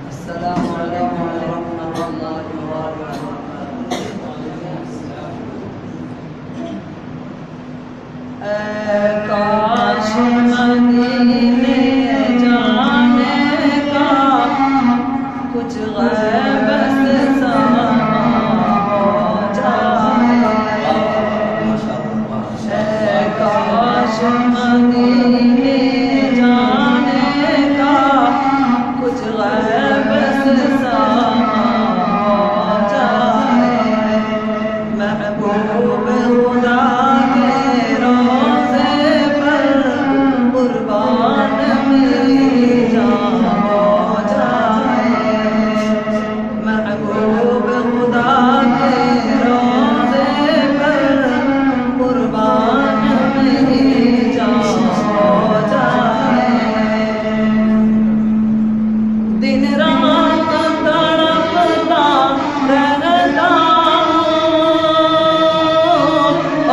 अस्सलामु अलैकुम रहमतुल्लाहि व बरकातुहू। काश मदीने जाने का कुछ गैब से समा हो जाए। काश मदीने जाने का कुछ गैब से समा हो जाए। महबूब खुदा के रोज़े पर कुर्बान मेरी जान हो जाए। महबूब खुदा के रोज़े पर कुर्बान मेरी जान हो जाए। दिन रात तड़पता रहता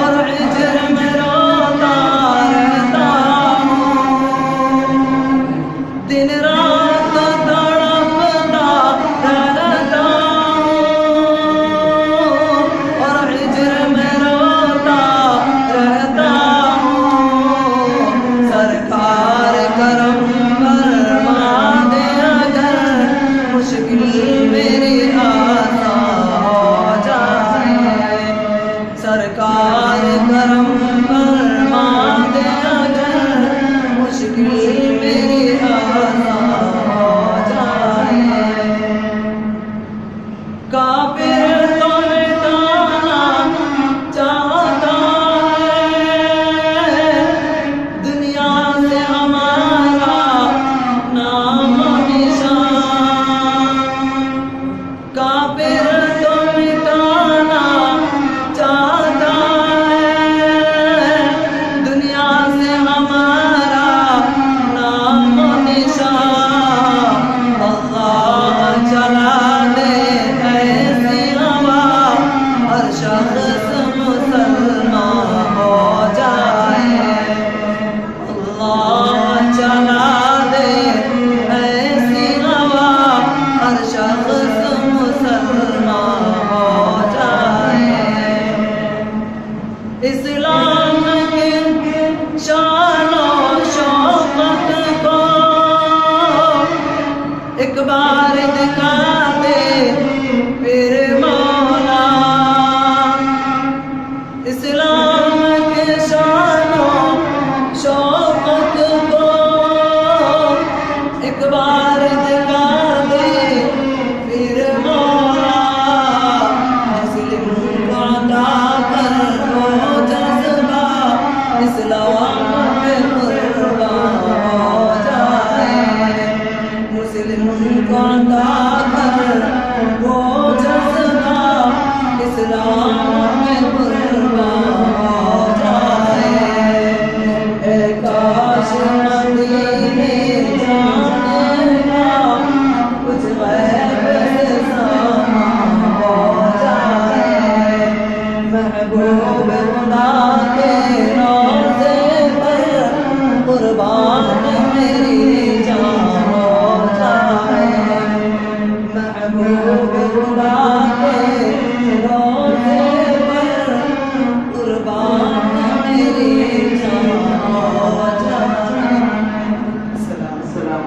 और हिज्र में रोता रहता हूँ। दिन रात तड़पता रहता और हिज्र में रोता रहता हूँ। सरकार करम फरमा दे अगर मुश्किल मेरी आसान हो जाए। सरकार करम फरमा दे अगर मुश्किल मेरी आसान हो जाए। काफिर तो मिटाना चाहता है दुनिया से हमारा नाम निशान। काफिर तो मिटाना चाहता है दुनिया से हमारा नाम निशान। अल्लाह चला दे ऐसी हवा हर शख्स मुसलमान हो जाए। अल्लाह चला दे ऐसी हवा हर शख्स मुसलमान हो जाए। इस्लाम के शान और शौकत को एक बार दिखा दे फिर मौला। इस्लाम के शान और शौकत को एक बार दिखा दे फिर मौला। मुस्लिम को अता कर वो जज्बा इस्लाम में कुर्बान हो जाए। मुस्लिम को अता कर वो जज्बा इस्लाम में कुर्बान हो जाए। ए काश मदीने जाने का कुछ गैब से समा हो जाए। महबूब खुदा के रोज़े पर कुर्बान मेरी जान हो जाए। महबूब खुदा के रोज़े पर कुर्बान मेरी जान हो जाए। सलाम।